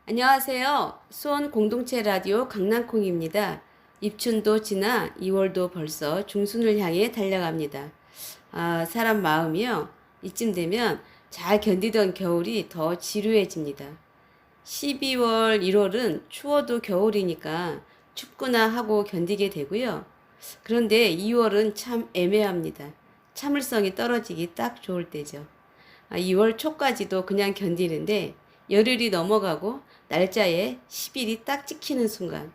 안녕하세요. 수원 공동체 라디오 강낭콩입니다. 입춘도 지나 2월도 벌써 중순을 향해 달려갑니다. 사람 마음이요. 이쯤 되면 잘 견디던 겨울이 더 지루해집니다. 12월, 1월은 추워도 겨울이니까 춥구나 하고 견디게 되고요. 그런데 2월은 참 애매합니다. 참을성이 떨어지기 딱 좋을 때죠. 2월 초까지도 그냥 견디는데 열흘이 넘어가고 날짜에 10일이 딱 찍히는 순간,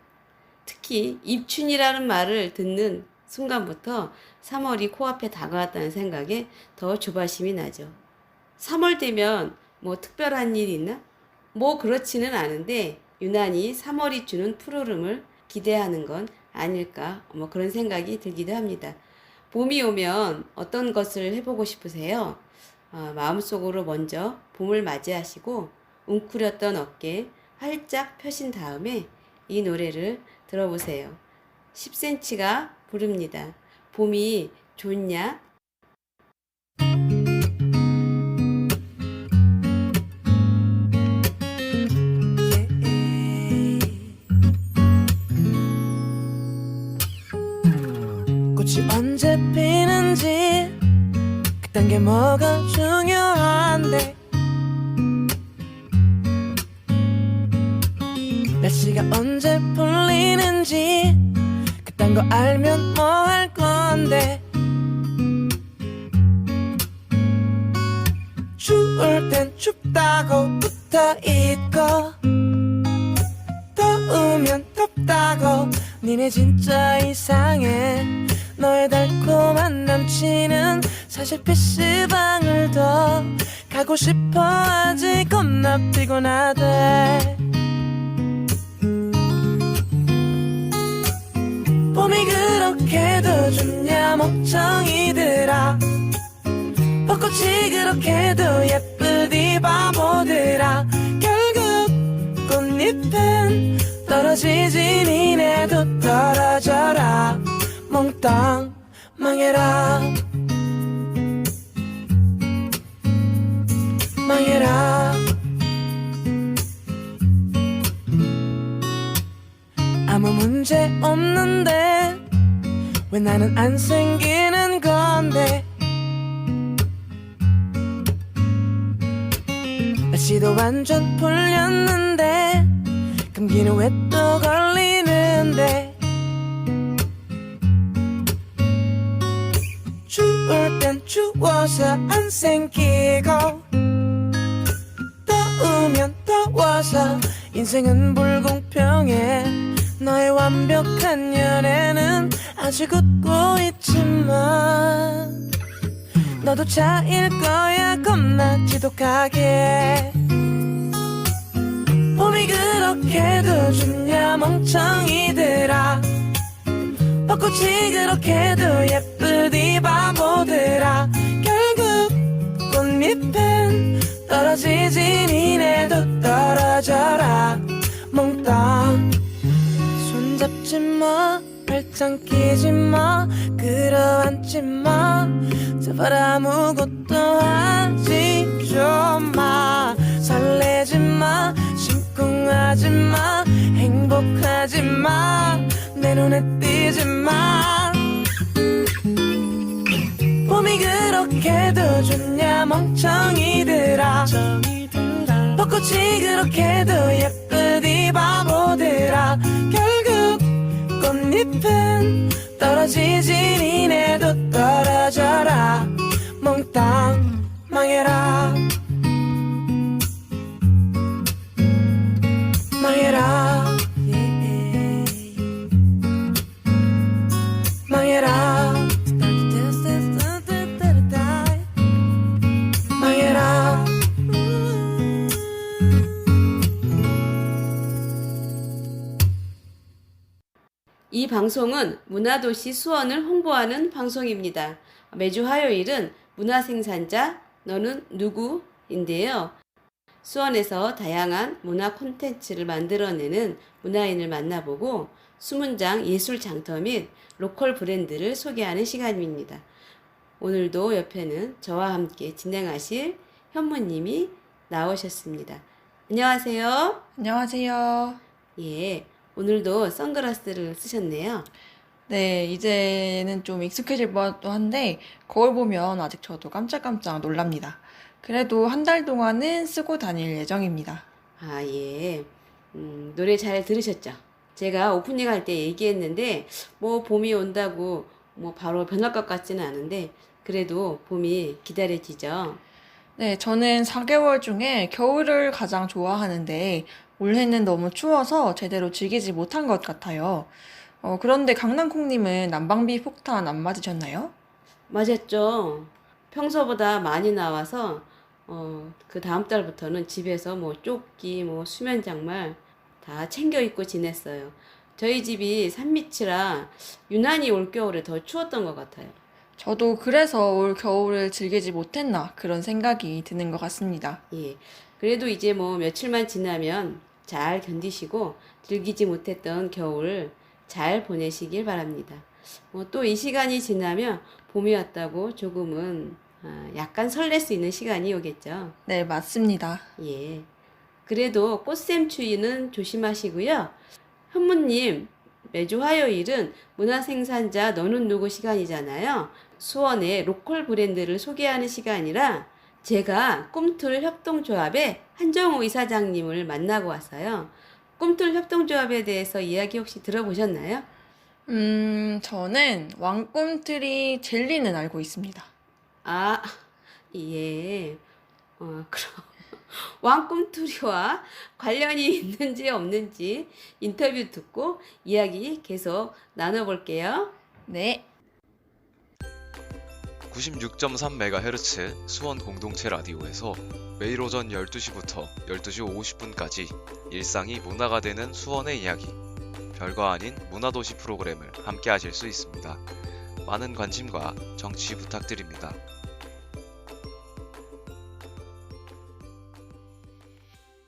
특히 입춘이라는 말을 듣는 순간부터 3월이 코앞에 다가왔다는 생각에 더 조바심이 나죠. 3월 되면 뭐 특별한 일 있나? 뭐 그렇지는 않은데 유난히 3월이 주는 푸르름을 기대하는 건 아닐까, 뭐 그런 생각이 들기도 합니다. 봄이 오면 어떤 것을 해보고 싶으세요? 마음속으로 먼저 봄을 맞이하시고 웅크렸던 어깨 활짝 펴신 다음에 이 노래를 들어보세요. 10cm가 부릅니다. 봄이 좋냐? 꽃이 언제 피는지 그딴 게 뭐가 중요한데 날씨가 언제 풀리는지 그딴 거 알면 뭐 할 건데 추울 땐 춥다고 붙어 있고 더우면 덥다고 니네 진짜 이상해 너의 달콤한 남친은 사실 PC방을 더 가고 싶어 하지 겁나 피곤하대 봄이 그렇게도 좋냐 멍청이들아 벚꽃이 그렇게도 예쁘디 바보들아 결국 꽃잎은 떨어지지 니네도 떨어져라 몽땅 망해라 망해라 아무 문제 없는데 왜 나는 안 생기는 건데 날씨도 완전 풀렸는데 감기는 왜 또 걸리는데 추울 땐 추워서 안 생기고 더우면 더워서 인생은 불공평해 너의 완벽한 연애는 아직 웃고 있지만 너도 차일 거야 겁나 지독하게 봄이 그렇게도 좋냐 멍청이들아 벚꽃이 그렇게도 예쁘디 바보들아 결국 꽃잎은 떨어지지 니네도 떨어져라 몽땅 손잡지 마 발짱 끼지 마 끌어안지 마 제발 아무것도 하지 좀 마 설레지 마 심쿵하지 마 행복하지 마 내 눈에 띄지 마 봄이 그렇게도 좋냐 멍청이들아 벚꽃이 그렇게도 예쁘디 바보들아 결국 꽃잎은 떨어지지 니네도 떨어져라 몽땅 망해라 망해라 망해라 망해라 이 방송은 문화도시 수원을 홍보하는 방송입니다. 매주 화요일은 문화생산자 너는 누구인데요. 수원에서 다양한 문화 콘텐츠를 만들어내는 문화인을 만나보고 수문장 예술 장터 및 로컬 브랜드를 소개하는 시간입니다. 오늘도 옆에는 저와 함께 진행하실 현무님이 나오셨습니다. 안녕하세요. 안녕하세요. 예, 오늘도 선글라스를 쓰셨네요. 네, 이제는 좀 익숙해질 법도 한데, 거울 보면 아직 저도 깜짝깜짝 놀랍니다. 그래도 한 달 동안은 쓰고 다닐 예정입니다. 아, 예. 노래 잘 들으셨죠? 제가 오프닝 할 때 얘기했는데, 뭐 봄이 온다고 뭐 바로 변할 것 같지는 않은데, 그래도 봄이 기다려지죠. 네, 저는 4개월 중에 겨울을 가장 좋아하는데, 올해는 너무 추워서 제대로 즐기지 못한 것 같아요. 그런데 강낭콩님은 난방비 폭탄 안 맞으셨나요? 맞았죠. 평소보다 많이 나와서, 그 다음 달부터는 집에서 뭐 조끼, 뭐 수면 장말 다 챙겨 입고 지냈어요. 저희 집이 산밑이라 유난히 올겨울에 더 추웠던 것 같아요. 저도 그래서 올 겨울을 즐기지 못했나 그런 생각이 드는 것 같습니다. 예. 그래도 이제 뭐 며칠만 지나면 잘 견디시고 즐기지 못했던 겨울 잘 보내시길 바랍니다. 또 이 시간이 지나면 봄이 왔다고 조금은 약간 설렐 수 있는 시간이 오겠죠. 네, 맞습니다. 예. 그래도 꽃샘 추위는 조심하시고요. 현무님, 매주 화요일은 문화생산자 너는 누구 시간이잖아요. 수원의 로컬 브랜드를 소개하는 시간이라 제가 꿈틀 협동조합의 한정호 이사장님을 만나고 왔어요. 꿈틀 협동조합에 대해서 이야기 혹시 들어보셨나요? 저는 왕꿈틀이 젤리는 알고 있습니다. 아, 예. 그럼 왕꿈틀이와 관련이 있는지 없는지 인터뷰 듣고 이야기 계속 나눠볼게요. 네. 96.3MHz 수원 공동체 라디오에서 매일 오전 12시부터 12시 50분까지 일상이 문화가 되는 수원의 이야기, 별거 아닌 문화도시 프로그램을 함께 하실 수 있습니다. 많은 관심과 정치 부탁드립니다.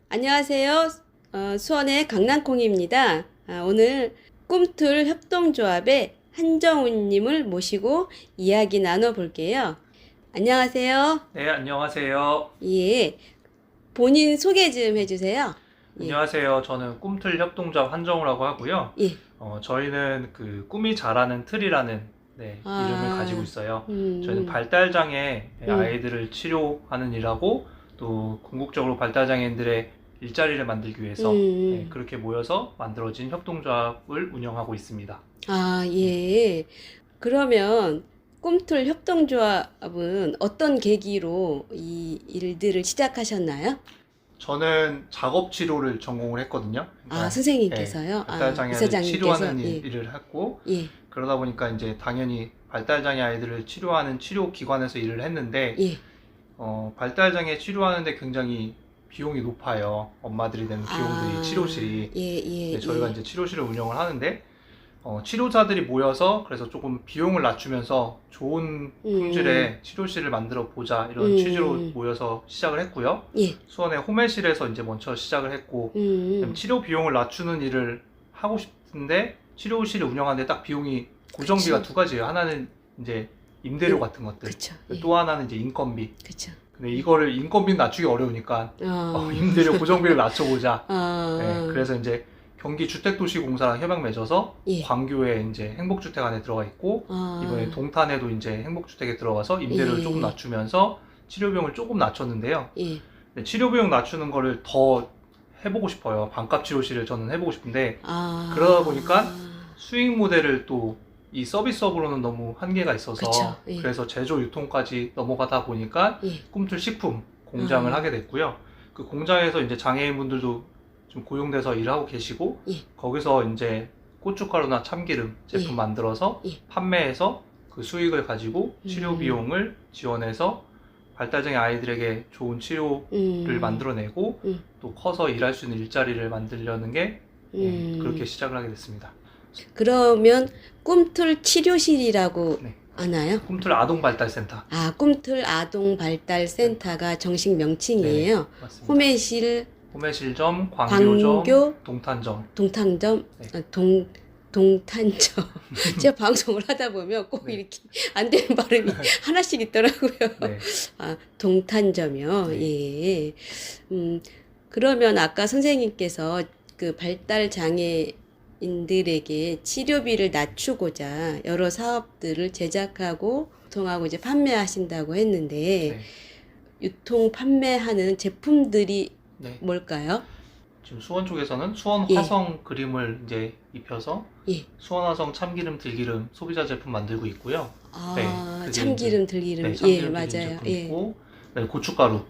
안녕하세요. 수원의 강낭콩입니다. 오늘 꿈틀 협동조합의 한정훈님을 모시고 이야기 나눠볼게요. 안녕하세요. 네, 안녕하세요. 예, 본인 소개 좀 해주세요. 예. 안녕하세요. 저는 꿈틀 협동조합 한정우라고 하고요. 예. 저희는 그 꿈이 자라는 틀이라는 이름을 가지고 있어요. 저희는 발달장애 아이들을 치료하는 일하고 또 궁극적으로 발달장애인들의 일자리를 만들기 위해서 그렇게 모여서 만들어진 협동조합을 운영하고 있습니다. 아, 예. 그러면 꿈틀 협동조합은 어떤 계기로 이 일들을 시작하셨나요? 저는 작업 치료를 전공을 했거든요. 아, 선생님께서요? 발달장애 아이를 이사장님께서? 치료하는 예. 일을 했고 예, 그러다 보니까 이제 당연히 발달장애 아이들을 치료하는 치료기관에서 일을 했는데 예. 발달장애 치료하는데 굉장히 비용이 높아요. 엄마들이 내는 비용들이 치료실이. 예, 예, 네, 저희가 예. 이제 치료실을 운영을 하는데 치료자들이 모여서 그래서 조금 비용을 낮추면서 좋은 품질의 치료실을 만들어 보자 이런 취지로 모여서 시작을 했고요. 예. 수원의 호매실에서 이제 먼저 시작을 했고 치료 비용을 낮추는 일을 하고 싶은데 치료실을 운영하는데 딱 비용이 고정비가 그치. 두 가지예요. 하나는 이제 임대료 같은 것들, 그쵸. 예. 또 하나는 이제 인건비. 그쵸. 근데 이거를 인건비는 낮추기 어려우니까 임대료 고정비를 낮춰보자. 네, 그래서 이제 경기 주택도시공사랑 협약 맺어서 예. 광교에 이제 행복주택 안에 들어가 있고 이번에 동탄에도 이제 행복주택에 들어가서 임대료를 예. 조금 낮추면서 치료비용을 조금 낮췄는데요. 예. 근데 치료비용 낮추는 거를 더 해보고 싶어요. 반값 치료실을 저는 해보고 싶은데 그러다 보니까 수익 모델을 또 이 서비스업으로는 너무 한계가 있어서 그쵸, 예. 그래서 제조 유통까지 넘어가다 보니까 예. 꿈틀 식품 공장을 하게 됐고요. 그 공장에서 이제 장애인분들도 좀 고용돼서 일하고 계시고 예. 거기서 이제 고춧가루나 참기름 제품 예. 만들어서 예. 판매해서 그 수익을 가지고 치료 비용을 지원해서 발달장애 아이들에게 좋은 치료를 만들어내고 또 커서 일할 수 있는 일자리를 만들려는 게 그렇게 시작을 하게 됐습니다. 그러면 꿈틀 치료실이라고 네. 아나요? 꿈틀 아동발달센터. 아, 꿈틀 아동발달센터가 정식 명칭이에요. 네, 맞습니다. 호매실, 호매실점, 광교점, 광교, 동탄점. 동탄점, 네. 동탄점. 제가 방송을 하다 보면 꼭 네. 이렇게 안 되는 발음이 하나씩 있더라고요. 네. 아, 동탄점이요. 네. 예. 그러면 아까 선생님께서 그 발달 장애인들에게 치료비를 낮추고자 여러 사업들을 제작하고 유통하고 이제 판매하신다고 했는데 네. 유통 판매하는 제품들이 네. 뭘까요? 지금 수원 쪽에서는 수원 예. 화성 그림을 이제 입혀서 예. 수원 화성 참기름 들기름 소비자 제품 만들고 있고요. 네, 그게 참기름, 들기름. 네, 예, 참기름 맞아요. 들기름 제품 예. 있고, 네, 고춧가루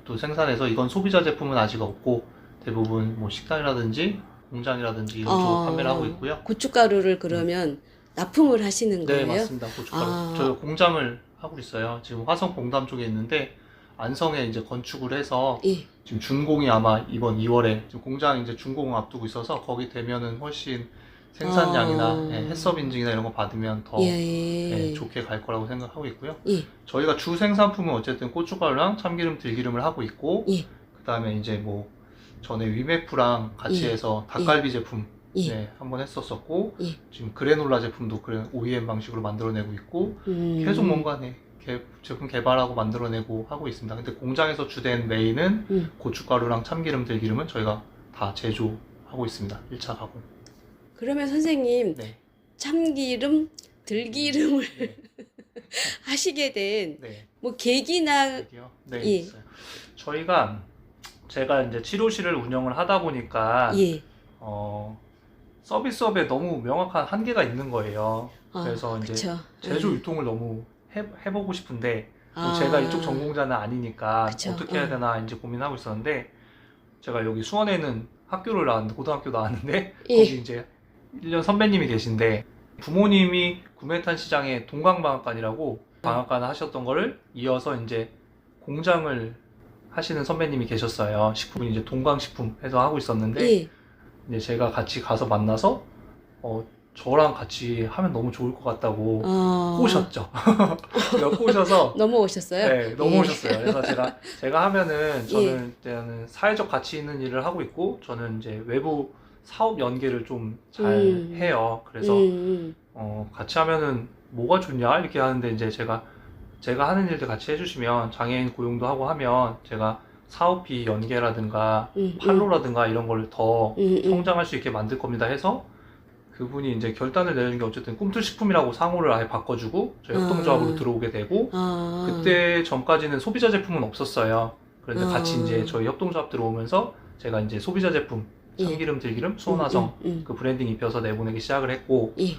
또 생산해서 이건 소비자 제품은 아직 없고 대부분 뭐 식당이라든지 공장이라든지 이런 쪽으로 판매를 하고 있고요. 고춧가루를 그러면 납품을 하시는 네, 거예요? 맞습니다. 고춧가루. 아. 저 공장을 하고 있어요. 지금 화성 봉담 쪽에 있는데 안성에 이제 건축을 해서 예. 지금 준공이 아마 이번 2월에 지금 공장 이제 준공 앞두고 있어서 거기 되면은 훨씬 생산량이나 예, 해썹 인증이나 이런 거 받으면 더 예, 좋게 갈 거라고 생각하고 있고요. 예. 저희가 주 생산품은 어쨌든 고춧가루랑 참기름, 들기름을 하고 있고 예. 그다음에 이제 뭐 전에 위메프랑 같이 예. 해서 닭갈비 제품 예. 네, 한번 했었었고 예. 지금 그래놀라 제품도 OEM 방식으로 만들어내고 있고 계속 뭔가 네, 제품 개발하고 만들어내고 하고 있습니다. 근데 공장에서 주된 메인은 고춧가루랑 참기름, 들기름은 저희가 다 제조하고 있습니다. 1차 가공. 그러면 선생님 네. 참기름, 들기름을 네. 하시게 된 네. 뭐 계기나 여기요? 네, 예. 있어요. 제가 이제 치료실을 운영을 하다 보니까 예. 서비스업에 너무 명확한 한계가 있는 거예요. 아, 그래서 이제 그쵸. 제조 유통을 너무 해보고 싶은데 또 아. 제가 이쪽 전공자는 아니니까 그쵸. 어떻게 해야 되나 이제 고민하고 있었는데 제가 여기 수원에는 학교를 나왔는데 고등학교 나왔는데 예. 거기 이제 1년 선배님이 계신데 부모님이 구매탄 시장에 동강방앗간이라고 방앗간 하셨던 거를 이어서 이제 공장을 하시는 선배님이 계셨어요. 식품이 이제 동강식품 해서 하고 있었는데 예. 이제 제가 같이 가서 만나서 저랑 같이 하면 너무 좋을 것 같다고 꼬셨죠. 제가 꼬셔서 넘어오셨어요? 네, 넘어오셨어요. 그래서 제가 하면은 저는 예. 일단은 사회적 가치 있는 일을 하고 있고 저는 이제 외부 사업 연계를 좀 잘 해요. 그래서 같이 하면은 뭐가 좋냐 이렇게 하는데 이제 제가 하는 일들 같이 해주시면 장애인 고용도 하고 하면 제가 사업비 연계라든가 판로라든가 이런 걸 더 성장할 수 있게 만들 겁니다 해서 그분이 이제 결단을 내는 게 어쨌든 꿈틀식품이라고 상호를 아예 바꿔주고 저희 협동조합으로 들어오게 되고 그때 전까지는 소비자 제품은 없었어요. 그런데 같이 이제 저희 협동조합 들어오면서 제가 이제 소비자 제품 참기름, 들기름, 수원화성 그 브랜딩 입혀서 내보내기 시작을 했고 예.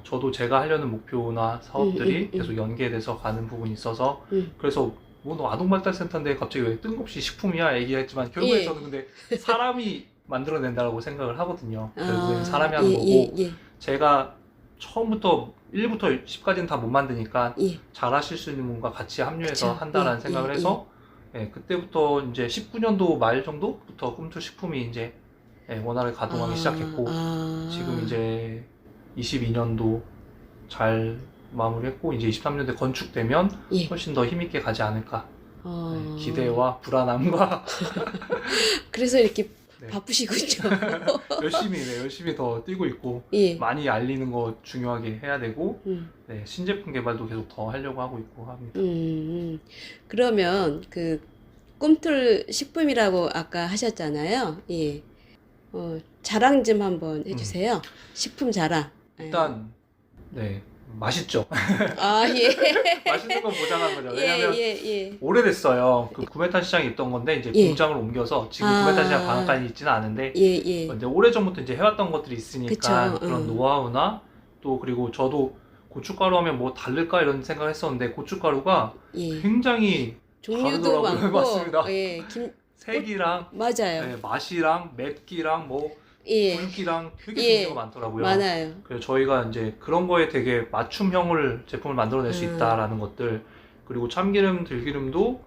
저도 제가 하려는 목표나 사업들이 계속 연계돼서 가는 부분이 있어서 그래서 뭐 너 아동발달센터인데 갑자기 왜 뜬금없이 식품이야 얘기했지만 결국에 예. 저는 근데 사람이 만들어낸다고 생각을 하거든요. 결국에는 아, 사람이 하는 예, 거고 예, 제가 처음부터 1부터 10까지는 다 못 만드니까 예. 잘하실 수 있는 분과 같이 합류해서 그쵸. 한다라는 예, 생각을 예, 해서 그때부터 이제 19년도 말 정도부터 꿈틀식품이 이제 원활하게 가동하기 시작했고 지금 이제 22년도 잘 마무리했고 이제 23년도에 건축되면 예. 훨씬 더 힘있게 가지 않을까 어. 기대와 불안함과 그래서 이렇게 네. 바쁘시군요. 열심히 더 뛰고 있고 예. 많이 알리는 거 중요하게 해야 되고 음. 네, 신제품 개발도 계속 더 하려고 하고 있고 합니다. 그러면 그 꿈틀 식품이라고 아까 하셨잖아요. 예. 자랑 좀 한번 해주세요. 식품 자랑. 일단 네 맛있죠. 아 예. 맛있는 건 보장한 거죠. 왜냐면 예. 오래됐어요. 그 구매탄 시장이 있던 건데 이제 예. 공장을 옮겨서 지금 아. 구매탄 시장 방앗간이 있지는 않은데 예. 이제 오래전부터 이제 해왔던 것들이 있으니까 그쵸, 그런 노하우나 또 그리고 저도 고춧가루 하면 뭐 다를까 이런 생각을 했었는데 고춧가루가 예. 굉장히 종류도 다르더라고요. 많고. 맞습니다. 예. 색이랑 맞아요. 네, 맛이랑 맵기랑 뭐 예. 굵기랑 되게 예. 종류가 많더라고요. 많아요. 그래서 저희가 이제 그런 거에 되게 맞춤형을 제품을 만들어낼 수 있다라는 것들 그리고 참기름, 들기름도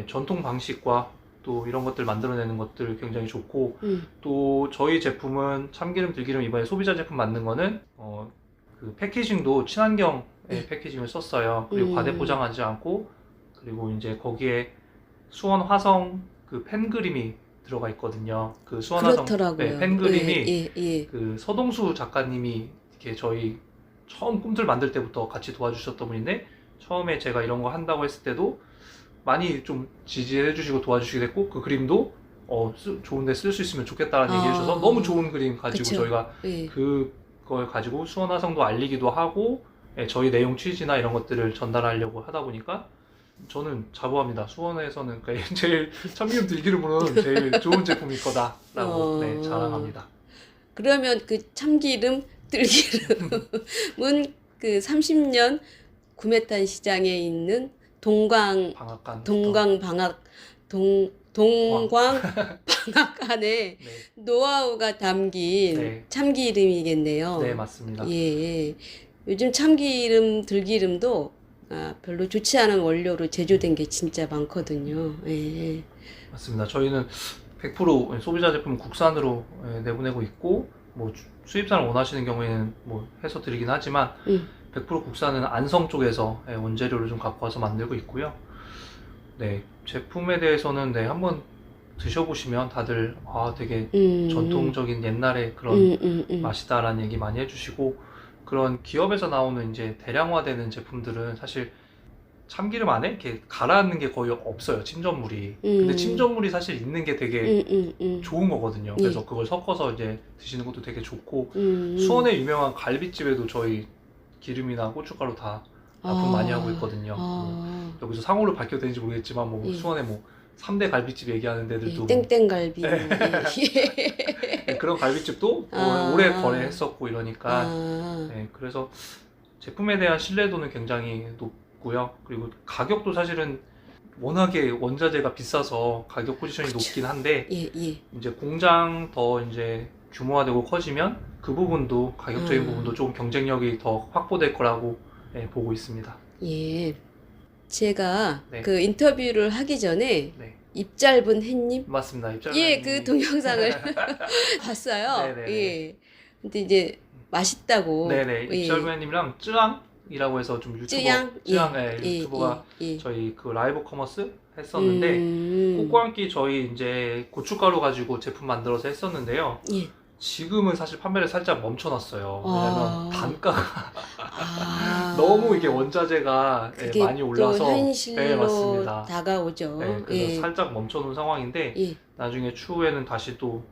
전통 방식과 또 이런 것들 만들어내는 것들 굉장히 좋고 또 저희 제품은 참기름, 들기름 이번에 소비자 제품 만든 거는 그 패키징도 친환경 패키징을 썼어요. 그리고 과대 포장하지 않고 그리고 이제 거기에 수원 화성 그 펜 그림이 들어가 있거든요. 그 수원 화성 그렇더라고요. 펜 그림이 예. 그 서동수 작가님이 이렇게 저희 처음 꿈틀 만들 때부터 같이 도와주셨던 분인데 처음에 제가 이런 거 한다고 했을 때도 많이 좀 지지해 주시고 도와주시게 됐고 그 그림도 좋은데 쓸 수 있으면 좋겠다라는 아. 얘기해 주셔서 너무 좋은 그림 가지고 그쵸. 저희가 예. 그걸 가지고 수원화성도 알리기도 하고 저희 내용 취지나 이런 것들을 전달하려고 하다 보니까 저는 자부합니다. 수원에서는 제일 참기름 들기름으로는 제일 좋은 제품일 거다라고 네, 자랑합니다. 그러면 그 참기름, 들기름은 그 30년 구매탄 시장에 있는 동광 방앗간의 네, 노하우가 담긴 네. 참기름이겠네요. 네 맞습니다. 예. 요즘 참기름, 들기름도 별로 좋지 않은 원료로 제조된 게 진짜 많거든요. 예. 맞습니다. 저희는 100% 소비자 제품 국산으로 내보내고 있고 뭐 수입산을 원하시는 경우에는 뭐 해서 드리긴 하지만 100% 국산은 안성 쪽에서 원재료를 좀 갖고 와서 만들고 있고요. 네, 제품에 대해서는 네, 한번 드셔보시면 다들 되게 전통적인 옛날의 그런 맛이다라는 얘기 많이 해주시고 그런 기업에서 나오는 이제 대량화되는 제품들은 사실 참기름 안에 이렇게 가라앉는 게 거의 없어요. 침전물이. 근데 침전물이 사실 있는 게 되게 좋은 거거든요. 그래서 그걸 섞어서 이제 드시는 것도 되게 좋고 수원에 유명한 갈비집에도 저희 기름이나 고춧가루 다 납품 많이 하고 있거든요. 여기서 상호를 밝혀도 되는지 모르겠지만 뭐 수원에 뭐 3대 갈비집 얘기하는 데들도 땡땡갈비. 네, 그런 갈비집도 오래 거래했었고 이러니까 네, 그래서 제품에 대한 신뢰도는 굉장히 높고요. 그리고 가격도 사실은 워낙에 원자재가 비싸서 가격 포지션이 높긴 한데 이제 공장 더 이제 규모화되고 커지면 그 부분도 가격적인 부분도 조금 경쟁력이 더 확보될 거라고 보고 있습니다. 예. 제가 네. 그 인터뷰를 하기 전에 네. 입 짧은 햇님 맞습니다. 예, 그 동영상을 봤어요. 네네네. 예. 근데 이제 맛있다고. 네네. 예. 입절부님이랑 쯔앙이라고 해서 좀 쯔양? 유튜버가 저희 그 라이브 커머스 했었는데 꽃과 함께 저희 이제 고춧가루 가지고 제품 만들어서 했었는데요. 예. 지금은 사실 판매를 살짝 멈춰놨어요. 왜냐면 단가가 너무 이게 원자재가 그게 많이 올라서 또 현실로 맞습니다. 다가오죠. 네, 그래서 살짝 멈춰놓은 상황인데 나중에 추후에는 다시 또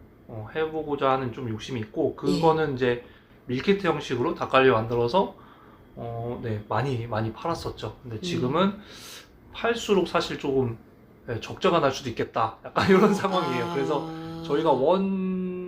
해보고자 하는 좀 욕심이 있고 그거는 이제 밀키트 형식으로 닭갈비 만들어서 네, 많이 팔았었죠. 근데 지금은 팔수록 사실 조금 적자가 날 수도 있겠다. 약간 이런 상황이에요. 그래서 저희가 원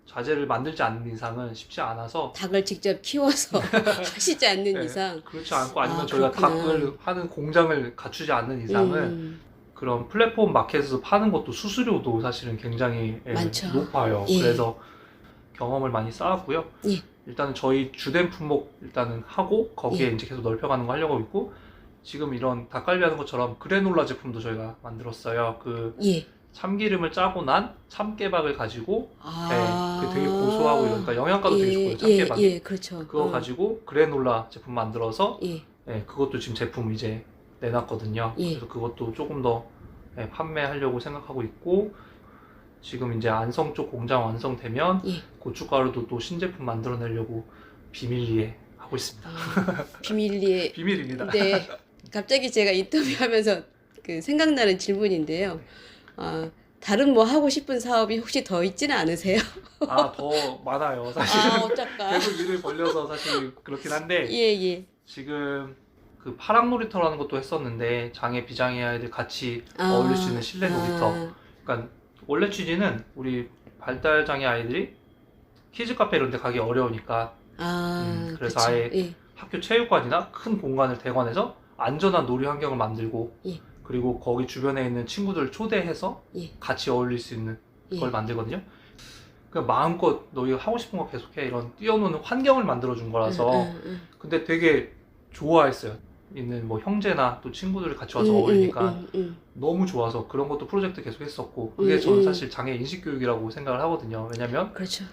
자재를 만들지 않는 이상은 쉽지 않아서 닭을 직접 키워서 하시지 않는 이상 그렇지 않고 아니면 저희가 그렇구나. 닭을 하는 공장을 갖추지 않는 이상은 그런 플랫폼 마켓에서 파는 것도 수수료도 사실은 굉장히 많죠. 높아요. 그래서 경험을 많이 쌓았고요. 일단은 저희 주된 품목 일단은 하고 거기에 이제 계속 넓혀가는 거 하려고 있고 지금 이런 닭갈비 하는 것처럼 그래놀라 제품도 저희가 만들었어요. 그 참기름을 짜고 난 참깨박을 가지고 그 되게 고소하고 이러니까 영양가도 되게 좋고요. 참깨박이 그렇죠. 그거 가지고 그래놀라 제품 만들어서 그것도 지금 제품 이제 내놨거든요. 그래서 그것도 조금 더 판매하려고 생각하고 있고 지금 이제 안성 쪽 공장 완성되면 고춧가루도 또 신제품 만들어내려고 비밀리에 하고 있습니다. 비밀리에 비밀입니다. 네. 갑자기 제가 인터뷰하면서 그 생각나는 질문인데요. 다른 뭐 하고 싶은 사업이 혹시 더 있지는 않으세요? 더 많아요. 사실 어쩔까? 계속 일을 벌려서 사실 그렇긴 한데 예. 지금 그 파랑 놀이터라는 것도 했었는데 장애 비장애 아이들 같이 어울릴 수 있는 실내 놀이터. 그러니까 원래 취지는 우리 발달 장애 아이들이 키즈 카페 이런 데 가기 어려우니까 그래서 그쵸. 아예 학교 체육관이나 큰 공간을 대관해서 안전한 놀이 환경을 만들고 그리고 거기 주변에 있는 친구들을 초대해서 같이 어울릴 수 있는 걸 만들거든요. 그냥 마음껏 너희가 하고 싶은 거 계속해 이런 뛰어노는 환경을 만들어 준 거라서 근데 되게 좋아했어요. 있는 뭐 형제나 또 친구들이 같이 와서 어울리니까 너무 좋아서 그런 것도 프로젝트 계속 했었고 그게 저는 사실 장애 인식 교육이라고 생각을 하거든요. 왜냐면 그렇죠.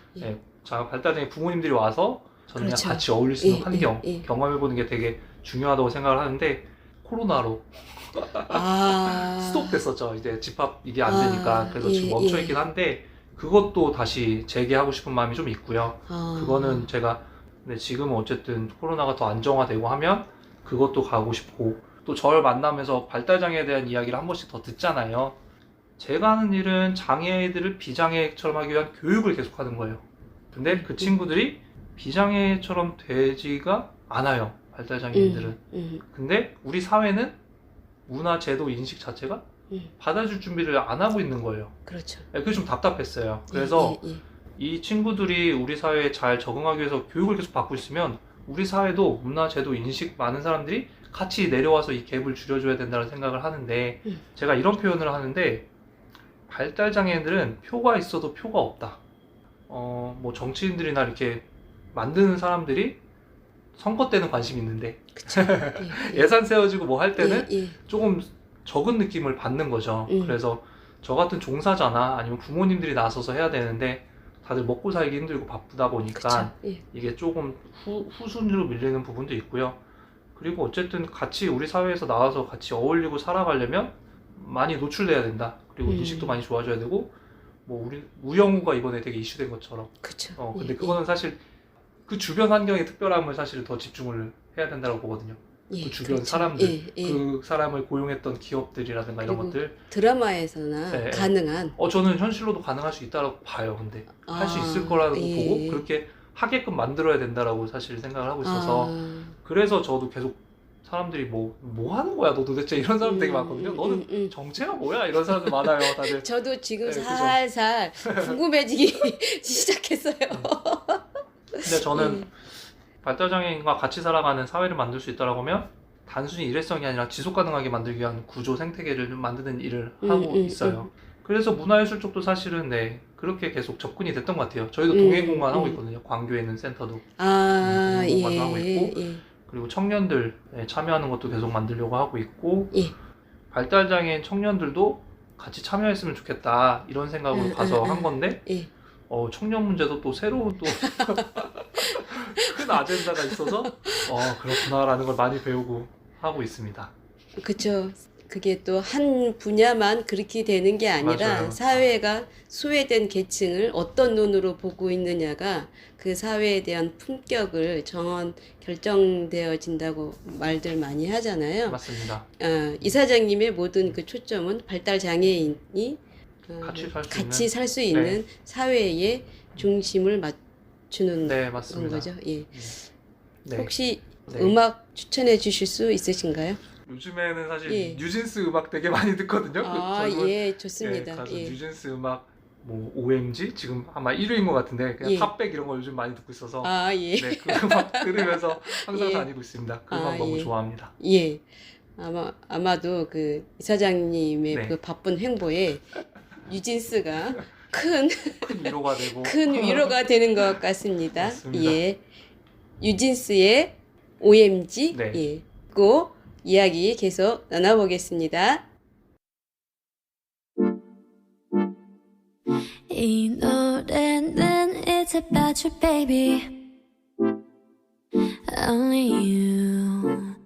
발달장애 부모님들이 와서 저는 그렇죠. 그냥 같이 어울릴 수 있는 환경 경험해보는 게 되게 중요하다고 생각을 하는데 코로나로 스톱됐었죠. 이제 집합 이게 안 되니까 그래서 지금 멈춰있긴 한데 그것도 다시 재개하고 싶은 마음이 좀 있고요. 그거는 제가 근데 지금은 어쨌든 코로나가 더 안정화되고 하면 그것도 가고 싶고 또 저를 만나면서 발달장애에 대한 이야기를 한 번씩 더 듣잖아요. 제가 하는 일은 장애인들을 비장애처럼 하기 위한 교육을 계속하는 거예요. 근데 그 친구들이 비장애처럼 되지가 않아요. 발달장애인들은. 근데 우리 사회는 문화, 제도, 인식 자체가 받아줄 준비를 안 하고 있는 거예요. 그렇죠. 그게 좀 답답했어요. 그래서 예, 예. 이 친구들이 우리 사회에 잘 적응하기 위해서 교육을 계속 받고 있으면 우리 사회도 문화, 제도, 인식 많은 사람들이 같이 내려와서 이 갭을 줄여줘야 된다는 생각을 하는데 제가 이런 표현을 하는데 발달장애인들은 표가 있어도 표가 없다. 뭐 정치인들이나 이렇게 만드는 사람들이 선거 때는 관심이 있는데 그쵸. 예산 세워지고 뭐 할 때는 예, 예. 조금 적은 느낌을 받는 거죠. 음. 그래서 저 같은 종사자나 아니면 부모님들이 나서서 해야 되는데 다들 먹고 살기 힘들고 바쁘다 보니까 그쵸. 예. 이게 조금 후순위로 밀리는 부분도 있고요. 그리고 어쨌든 같이 우리 사회에서 나와서 같이 어울리고 살아가려면 많이 노출돼야 된다. 그리고 인식도 많이 좋아져야 되고 뭐 우리 우영우가 이번에 되게 이슈된 것처럼 그쵸. 근데 예, 그거는 사실 그 주변 환경의 특별함을 사실 더 집중을 해야 된다고 보거든요. 예, 그 주변 그렇죠. 사람들, 예, 예. 그 사람을 고용했던 기업들이라든가 이런 그리고 것들. 드라마에서나 네, 가능한 저는 현실로도 가능할 수 있다고 봐요. 근데 할 수 아, 있을 거라고 예. 보고 그렇게 하게끔 만들어야 된다라고 사실 생각을 하고 있어서 그래서 저도 계속 사람들이 뭐 하는 거야 너 도대체 이런 사람 되게 많거든요. 너는 정체가 뭐야 이런 사람들 많아요. 다들. 저도 지금 네, 그죠. 살살 궁금해지기 시작했어요. 근데 저는 발달장애인과 같이 살아가는 사회를 만들 수 있다라고 하면 단순히 일회성이 아니라 지속 가능하게 만들기 위한 구조 생태계를 좀 만드는 일을 하고 있어요. 그래서 문화예술 쪽도 사실은 그렇게 계속 접근이 됐던 것 같아요. 저희도 동행공간 하고 있거든요. 광교에 있는 센터도 동행공간도 하고 있고 예. 그리고 청년들 참여하는 것도 계속 만들려고 하고 있고 예. 발달장애인 청년들도 같이 참여했으면 좋겠다 이런 생각으로 가서 한 건데 예. 청년 문제도 또 새로운 또 큰 아젠다가 있어서 그렇구나라는 걸 많이 배우고 하고 있습니다. 그렇죠. 그게 또 한 분야만 그렇게 되는 게 아니라 맞아요. 사회가 소외된 계층을 어떤 눈으로 보고 있느냐가 그 사회에 대한 품격을 결정되어진다고 말들 많이 하잖아요. 맞습니다. 이사장님의 모든 그 초점은 발달 장애인이 같이 살 수 있는 있는 사회의 중심을 맞추는 네 그런 맞습니다. 거죠. 예. 네. 혹시 네. 음악 추천해 주실 수 있으신가요? 요즘에는 사실 예. 뉴진스 음악 되게 많이 듣거든요. 젊은, 예, 좋습니다. 가수 예. 뉴진스 음악 뭐 OMG 지금 아마 1위인 것 같은데 그냥 예. 탑백 이런 거 요즘 많이 듣고 있어서 예. 네, 그 음악 들으면서 항상 예. 다니고 있습니다. 그 음악 너무 예. 좋아합니다. 예. 아마도 그 이사장님의 네. 그 바쁜 행보에 뉴진스가 큰 큰 위로가 되고 위로가 되는 것 같습니다. 맞습니다. 예. 뉴진스의 OMG. 네. 예. 고 이야기 계속 나눠보겠습니다. 이 노래는 It's about you baby Only you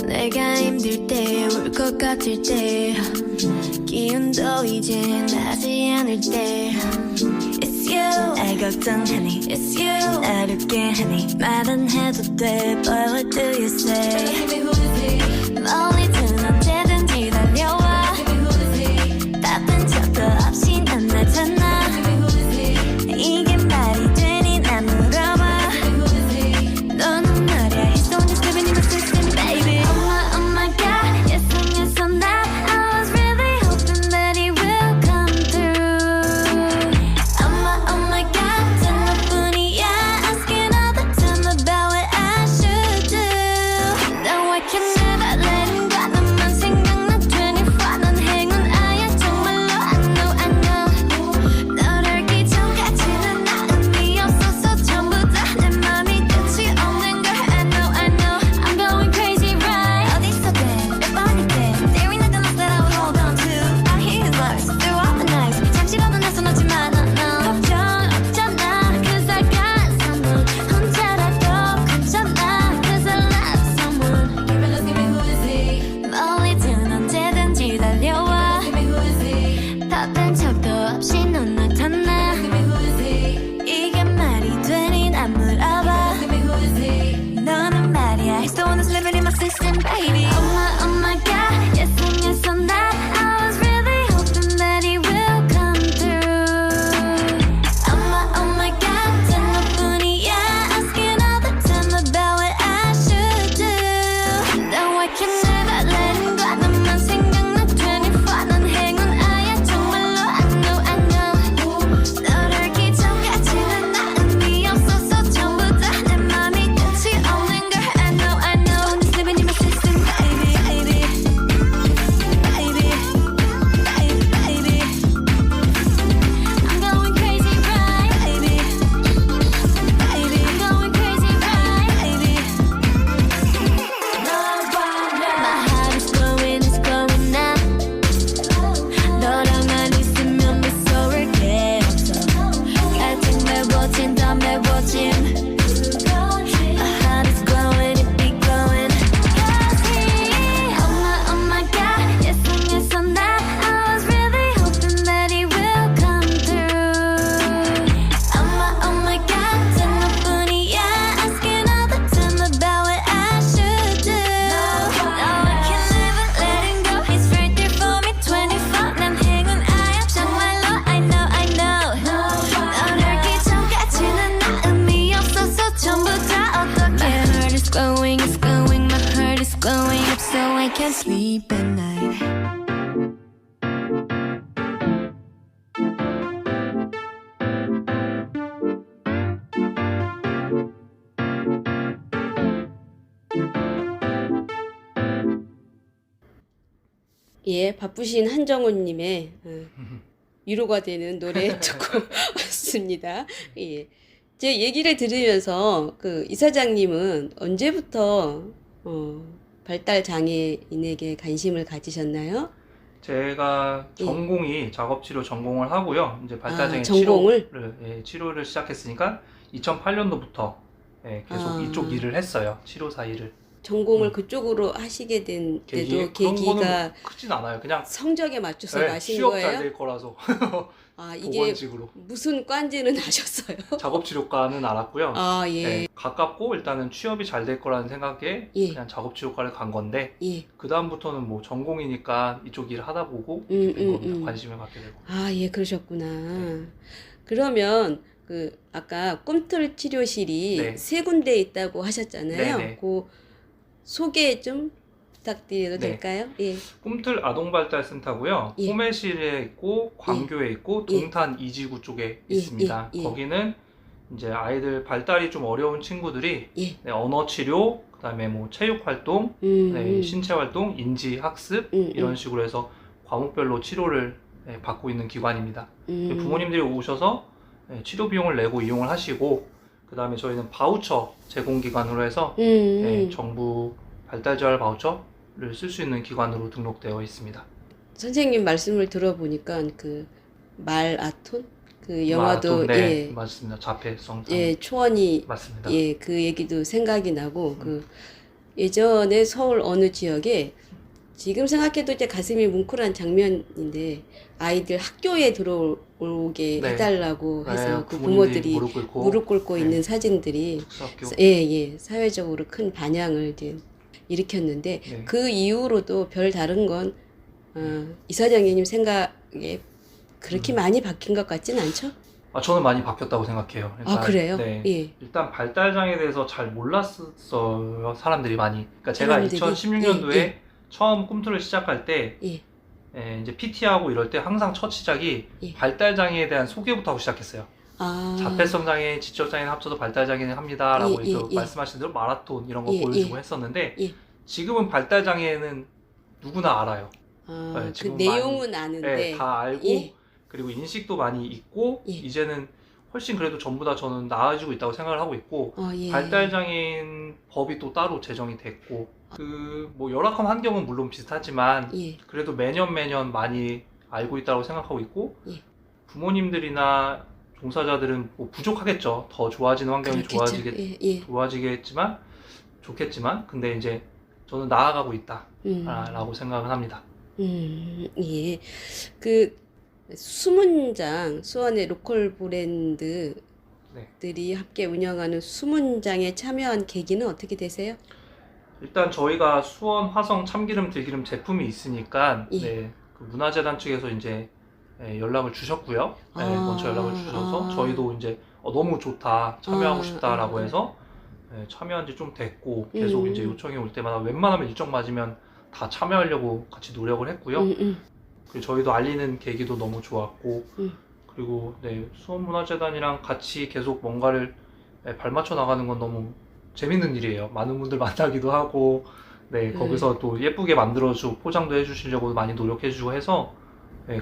내가 힘들 때 울 것 같을 때 기운도 이제 나지 않을 때 It's you 날 걱정하니 It's you 날 웃게 하니 말은 해도 돼 But what do you say 멀리든 언제든지 달려와 바쁜 척도 없이 난 나타나 이게 말이 되니 난 물어봐 너는 말야 He's the one who's living in my system baby Oh my god Yes and yes on that I was really hoping that he will come through Oh my god 단 너뿐이야 Asking all the time about what I should do No I can never let him go 너만 생각나 24 넌 행운아야 정말로 I know 널 알기 전까지는 나 의미 없었어 전부 다 내 맘이 끝이 없는 걸 I know I'm going crazy right 어디서든 몇 번이든 There ain't nothing else that I would hold on to I hear his voice through all the nights 잠시라도 나서놓지만 걱정 없잖아 Cause I got someone 혼자라도 괜찮아 Cause I love someone Give me who is he 멀리든 언제든지 달려와 바쁜 척도 없이 넌 나타나 이게 말이 되니 난 물어봐 너는 말이야 He's the one who's living in my system sleep at night. 예, 바쁘신 한정훈님의 위로가 되는 노래 듣고 왔습니다. 예. 제 얘기를 들으면서 그 이사장님은 언제부터 발달 장애인에게 관심을 가지셨나요? 제가 전공이 작업치료 전공을 하고요. 이제 발달장애 전공을? 치료를 시작했으니까 2008년도부터 계속 이쪽 일을 했어요. 치료사 일을. 전공을 그쪽으로 하시게 된 때도 그런 거는 계기가 크진 않아요. 그냥 성적에 맞춰서 가신 취업 거예요? 잘 될 거라서 아, 이게 보건직으로. 무슨 과인지는 아셨어요? 작업치료과는 알았고요. 아, 예. 가깝고 일단은 취업이 잘 될 거라는 생각에 예. 그냥 작업치료과를 간 건데 예. 그 다음부터는 뭐 전공이니까 이쪽 일을 하다 보고 이렇게 된 겁니다. 관심을 갖게 되고. 아, 예, 그러셨구나. 그러면 그 아까 꿈틀 치료실이 네. 세 군데 있다고 하셨잖아요. 네네. 그 소개 좀 부탁드려도 네. 될까요? 예. 꿈틀 아동발달센터고요. 예. 소매시에 있고 광교에 있고 예. 동탄 이지구 쪽에 예, 있습니다. 예, 예. 거기는 이제 아이들 발달이 좀 어려운 친구들이 예. 언어 치료, 그다음에 뭐 체육 활동, 신체 활동, 인지 학습 이런 식으로 해서 과목별로 치료를 받고 있는 기관입니다. 부모님들이 오셔서 치료 비용을 내고 이용을 하시고, 그다음에 저희는 바우처 제공 기관으로 해서 정부 발달재활 바우처를 쓸 수 있는 기관으로 등록되어 있습니다. 선생님 말씀을 들어보니까 그 말아톤 그 영화도 네, 예. 맞습니다. 자폐성 예, 초원이 맞습니다. 예, 그 얘기도 생각이 나고 그 예전에 서울 어느 지역에 지금 생각해도 이제 가슴이 뭉클한 장면인데 아이들 학교에 들어오게 네. 해달라고 해서 네, 그 부모님들이 부모들이 꿇고, 무릎 꿇고 네. 있는 사진들이 특수학교. 예, 사회적으로 큰 반향을 이제 일으켰는데 네. 그 이후로도 별 다른 건 이사장님 생각에 그렇게 많이 바뀐 것 같진 않죠? 저는 많이 바뀌었다고 생각해요. 아, 그래요? 네. 예. 일단 발달장애에 대해서 잘 몰랐어요. 사람들이 많이. 그러니까 제가 사람들이? 2016년도에 예. 처음 꿈틀을 시작할 때 예. 이제 PT하고 이럴 때 항상 첫 시작이 예. 발달장애에 대한 소개부터 하고 시작했어요. 아. 자폐성 장애, 지적 장애는 합쳐서 발달장애는 합니다라고 예. 말씀하신 대로 마라톤 이런 거 예, 보여주고 예. 했었는데 예. 지금은 발달장애는 누구나 알아요. 아, 네, 그 지금 내용은 많이, 아는데 다 알고 예. 그리고 인식도 많이 있고 예. 이제는 훨씬 그래도 전보다 저는 나아지고 있다고 생각을 하고 있고 예. 발달장애인 법이 또 따로 제정이 됐고 그 뭐 열악한 환경은 물론 비슷하지만 예. 그래도 매년 많이 알고 있다고 생각하고 있고 예. 부모님들이나 종사자들은 뭐 부족하겠죠. 더 좋아지는 환경이 그렇겠죠. 예. 좋아지겠지만 좋겠지만 근데 이제 저는 나아가고 음. 있다라고 생각을 합니다. 예. 그 수문장 수원의 로컬 브랜드들이 함께 운영하는 수문장에 참여한 계기는 어떻게 되세요? 일단 저희가 수원 화성 참기름 들기름 제품이 있으니까 예. 그 문화재단 측에서 이제 연락을 주셨고요. 먼저 연락을 주셔서 저희도 이제 너무 좋다, 참여하고 싶다라고 해서 참여한 지 좀 됐고 계속 이제 요청이 올 때마다 웬만하면 일정 맞으면 다 참여하려고 같이 노력을 했고요. 그리고 저희도 알리는 계기도 너무 좋았고 그리고 수원문화재단이랑 같이 계속 뭔가를 발맞춰 나가는 건 너무 재밌는 일이에요. 많은 분들 만나기도 하고 거기서 또 예쁘게 만들어주고 포장도 해주시려고 많이 노력해주고 해서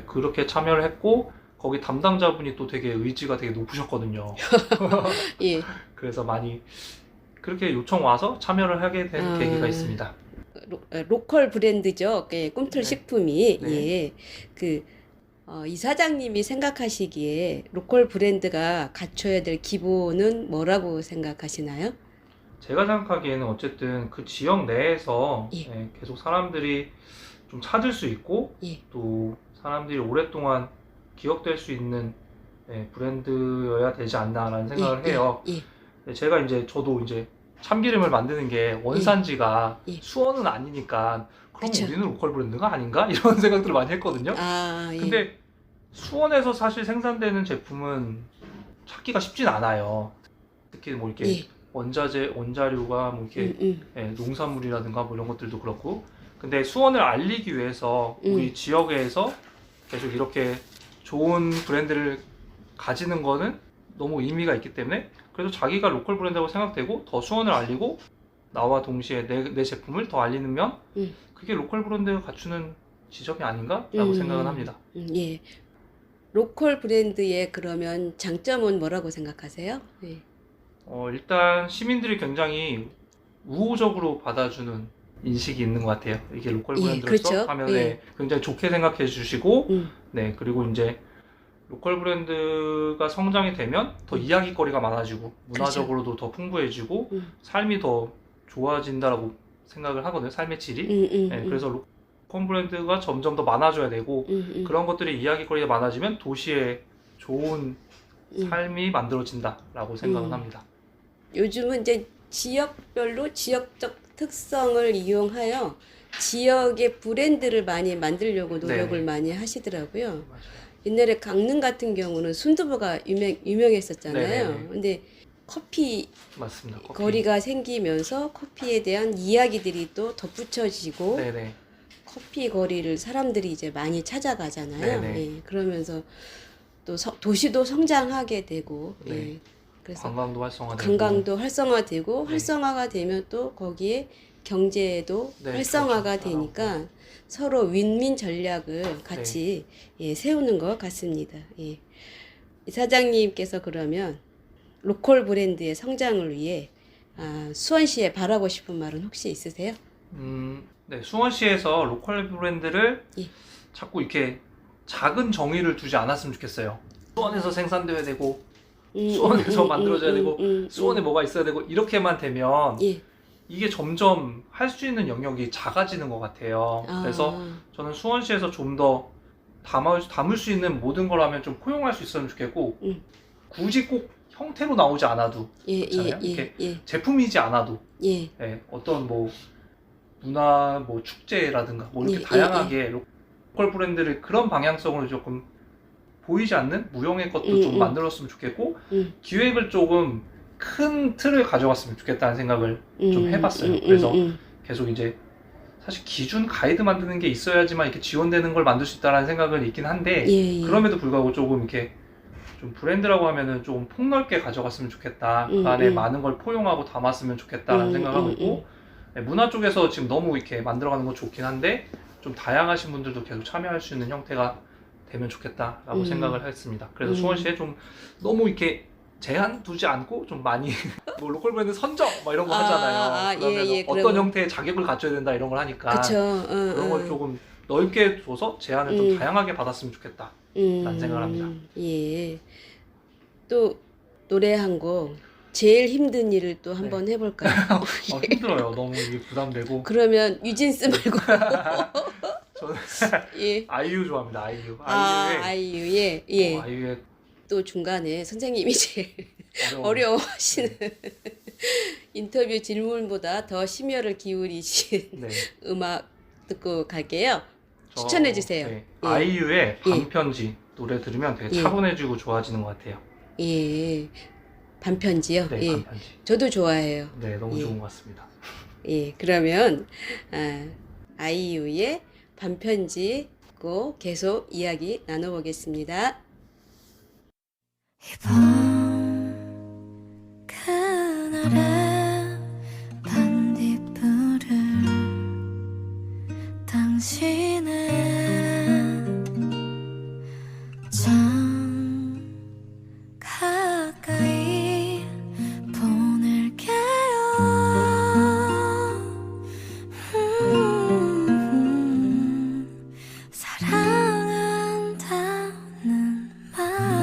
그렇게 참여를 했고 거기 담당자분이 또 되게 의지가 되게 높으셨거든요. 예. 그래서 많이 그렇게 요청 와서 참여를 하게 된 계기가 있습니다. 로컬 브랜드죠. 예, 꿈틀 식품이. 네. 예. 그 이사장님이 생각하시기에 로컬 브랜드가 갖춰야 될 기본은 뭐라고 생각하시나요? 제가 생각하기에는 어쨌든 그 지역 내에서 예. 계속 사람들이 좀 찾을 수 있고 예. 또 사람들이 오랫동안 기억될 수 있는 브랜드여야 되지 않나라는 생각을 해요. 예. 제가 저도 참기름을 만드는 게 원산지가 예. 수원은 아니니까 그럼 그쵸. 우리는 로컬 브랜드가 아닌가? 이런 생각들을 많이 했거든요. 아, 예. 근데 수원에서 사실 생산되는 제품은 찾기가 쉽진 않아요. 특히 뭐 이렇게 예. 원자료가 뭐 이렇게 농산물이라든가 뭐 이런 것들도 그렇고 근데 수원을 알리기 위해서 우리 지역에서 계속 이렇게 좋은 브랜드를 가지는 거는 너무 의미가 있기 때문에 그래도 자기가 로컬 브랜드라고 생각되고 더 수원을 알리고 나와 동시에 내 제품을 더 알리면 그게 로컬 브랜드가 갖추는 지점이 아닌가라고 생각은 합니다. 예. 로컬 브랜드의 그러면 장점은 뭐라고 생각하세요? 예. 일단 시민들이 굉장히 우호적으로 받아주는 인식이 있는 것 같아요. 이게 로컬 예, 브랜드로서 그렇죠. 하면 예. 네, 굉장히 좋게 생각해 주시고 음. 네, 그리고 이제 로컬 브랜드가 성장이 되면 더 이야기거리가 많아지고 문화적으로도 더 풍부해지고 삶이 더 좋아진다라고 생각을 하거든요. 삶의 질이. 네, 그래서 로컬 브랜드가 점점 더 많아져야 되고 그런 것들이 이야기거리가 많아지면 도시에 좋은 삶이 만들어진다라고 생각은 합니다. 요즘은 이제 지역별로 지역적 특성을 이용하여 지역의 브랜드를 많이 만들려고 노력을 네네. 많이 하시더라고요. 맞아요. 옛날에 강릉 같은 경우는 순두부가 유명했었잖아요. 네네네. 근데 커피 맞습니다. 커피. 거리가 생기면서 커피에 대한 이야기들이 또 덧붙여지고 네네. 커피 거리를 사람들이 이제 많이 찾아가잖아요. 네네. 예, 그러면서 또 도시도 성장하게 되고 네. 예, 그래서 관광도 활성화되고 관광도 활성화되고 네. 활성화가 되면 또 거기에 경제도 네, 활성화가 그렇죠. 되니까 서로 윈윈 전략을 같이 예, 세우는 것 같습니다. 예. 이사장님께서 그러면 로컬 브랜드의 성장을 위해 수원시에 바라고 싶은 말은 혹시 있으세요? 네, 수원시에서 로컬 브랜드를 예. 자꾸 이렇게 작은 정의를 두지 않았으면 좋겠어요. 수원에서 생산돼야 되고 수원에서 만들어져야 되고 수원에 뭐가 있어야 되고 이렇게만 되면 예. 이게 점점 할 수 있는 영역이 작아지는 것 같아요. 그래서 저는 수원시에서 좀 더 담을 수 있는 모든 걸 하면 좀 포용할 수 있으면 좋겠고 굳이 꼭 형태로 나오지 않아도 예, 그렇잖아요. 예, 이렇게 예, 제품이지 않아도 예, 네, 어떤 뭐 문화 뭐 축제라든가 뭐 이렇게 예, 다양하게 로컬 브랜드를 그런 방향성으로 조금 보이지 않는 무형의 것도 좀 만들었으면 좋겠고 기획을 조금 큰 틀을 가져갔으면 좋겠다는 생각을 좀 해봤어요. 그래서 계속 이제 사실 기준 가이드 만드는 게 있어야지만 이렇게 지원되는 걸 만들 수 있다는 생각은 있긴 한데 예, 예. 그럼에도 불구하고 조금 이렇게 좀 브랜드라고 하면은 조금 폭넓게 가져갔으면 좋겠다. 그 안에 많은 걸 포용하고 담았으면 좋겠다라는 생각하고 있고 네, 문화 쪽에서 지금 너무 이렇게 만들어가는 건 좋긴 한데 좀 다양하신 분들도 계속 참여할 수 있는 형태가 되면 좋겠다라고 생각을 했습니다. 그래서 수원시에 좀 너무 이렇게 제한 두지 않고 좀 많이 뭐 로컬 브랜드 선정 막 이런 거 하잖아요. 그러면 예, 어떤 그러면- 형태의 자격을 갖춰야 된다 이런 걸 하니까 그쵸. 그런 걸 조금 넓게 줘서 제한을 좀 다양하게 받았으면 좋겠다. 라는 생각을 합니다. 예. 또 노래 한 곡 제일 힘든 일을 또 한번 해볼까요? 힘들어요. 너무 이게 부담되고. 그러면 유진스 말고 저는 예. 아이유 좋아합니다. 아이유의 아이유의 예. 아이유의 또 중간에 선생님이 제일 어려운 어려워하시는 인터뷰 질문보다 더 심혈을 기울이신 네. 음악 듣고 갈게요. 저- 추천해 주세요. 네. 예. 아이유의 반편지 노래 들으면 되게 예. 차분해지고 좋아지는 것 같아요. 예. 반편지요. 네, 예. 반편지. 저도 좋아해요. 네, 너무 예. 좋은 것 같습니다. 예. 그러면 아이유의 반편지 듣고 계속 이야기 나눠보겠습니다. 이번 그날의 반딧불을 당신은 참 가까이 보낼게요. 사랑한다는 말이에요.